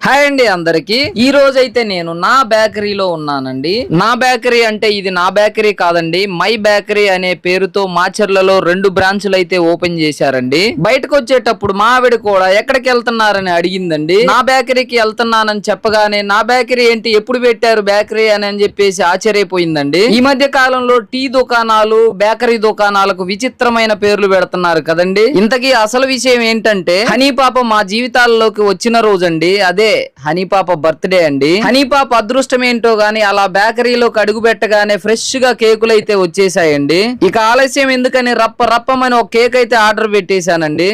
Hi అండి అందరికి. ఈ రోజు అయితే నేను నా బేకరీలో ఉన్నానండి. నా బేకరీ అంటే ఇది నా బేకరీ కాదండి, మై బేకరీ అనే పేరుతో మాచర్లలో 2 బ్రాంచులు అయితే ఓపెన్ చేశారండి. బయటకు వచ్చేటప్పుడు మా ఆవిడ కూడా ఎక్కడికి వెళ్తున్నారని అడిగిందండి. నా బేకరీకి వెళ్తున్నానని చెప్పగానే నా బేకరీ ఏంటి, ఎప్పుడు పెట్టారు బేకరీ అని చెప్పేసి ఆశ్చర్యపోయిందండి. ఈ మధ్య కాలంలో టీ దుకాణాలు, బేకరీ దుకాణాలకు విచిత్రమైన పేర్లు పెడుతున్నారు కదండి. ఇంతకీ అసలు విషయం ఏంటంటే, హనీ పాప మా జీవితాల్లోకి వచ్చిన రోజండి. అదే హనీ పాప బర్త్డే అండి. హనీ పాప అదృష్టం ఏంటో గానీ అలా బేకరీలోకి అడుగు పెట్టగానే ఫ్రెష్ గా కేకులు అయితే వచ్చేసాయండి. ఇక ఆలస్యం ఎందుకని రప్పమని ఒక కేక్ అయితే ఆర్డర్ పెట్టేశానండి.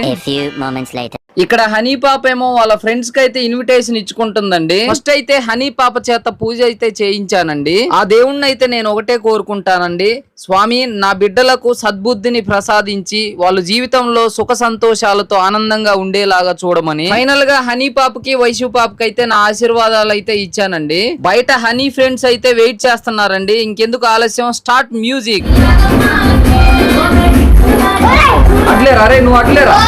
ఇక్కడ హనీ పాప ఏమో వాళ్ళ ఫ్రెండ్స్ కి అయితే ఇన్విటేషన్ ఇచ్చుకుంటుందండి. ఫస్ట్ అయితే హనీ పాప చేత పూజ అయితే చేయించానండి. ఆ దేవుణ్ణి అయితే నేను ఒకటే కోరుకుంటానండి, స్వామి నా బిడ్డలకు సద్బుద్ధిని ప్రసాదించి వాళ్ళ జీవితంలో సుఖ సంతోషాలతో ఆనందంగా ఉండేలాగా చూడమని. ఫైనల్ గా హనీ పాపకి, వైశు పాపకి అయితే నా ఆశీర్వాదాలు అయితే ఇచ్చానండి. బయట హనీ ఫ్రెండ్స్ అయితే వెయిట్ చేస్తున్నారండి. ఇంకెందుకు ఆలస్యం, స్టార్ట్ మ్యూజిక్. అట్లేరా రే, నువ్వు అట్లేరా.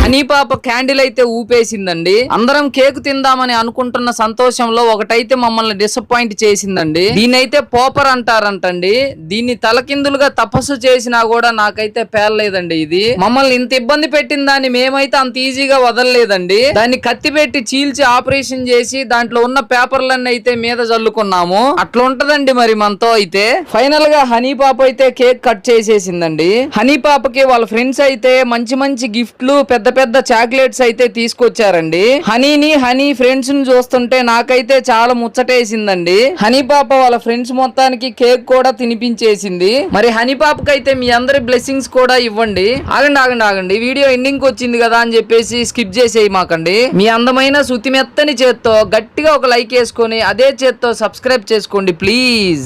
హనీ పాప క్యాండిల్ అయితే ఊపేసిందండి. అందరం కేక్ తిందామని అనుకుంటున్న సంతోషంలో ఒకటైతే మమ్మల్ని డిసప్పాయింట్ చేసిందండి. దీన్నైతే పోపర్ అంటారంటండి. దీన్ని తలకిందులుగా తపస్సు చేసినా కూడా నాకైతే పేర్లేదండి. ఇది మమ్మల్ని ఇంత ఇబ్బంది పెట్టిన దాన్ని మేమైతే అంత ఈజీగా వదలలేదండి. దాన్ని కత్తి పెట్టి చీల్చి ఆపరేషన్ చేసి దాంట్లో ఉన్న పేపర్లన్నీ అయితే మీద చల్లుకున్నాము. అట్లా ఉంటదండి మరి మనతో అయితే. ఫైనల్ గా హనీ పాప అయితే కేక్ కట్ చేసేసిందండి. హనీ పాపకి వాళ్ళ ఫ్రెండ్స్ అయితే మంచి మంచి గిఫ్ట్లు, పెద్ద పెద్ద చాక్లెట్స్ అయితే తీసుకొచ్చారండి. హనీ ఫ్రెండ్స్ ని చూస్తుంటే నాకైతే చాలా ముచ్చటేసిందండి. హనీ పాప వాళ్ళ ఫ్రెండ్స్ మొత్తానికి కేక్ కూడా తినిపించేసింది. మరి హనీ పాపకి అయితే మీ అందరి బ్లెస్సింగ్స్ కూడా ఇవ్వండి. ఆగండి, వీడియో ఎండింగ్ వచ్చింది కదా అని చెప్పేసి స్కిప్ చేసేయి మాకండి. మీ అందమైన శుతిమెత్తని చేత్తో గట్టిగా ఒక లైక్ వేసుకొని అదే చేత్తో సబ్స్క్రైబ్ చేసుకోండి ప్లీజ్.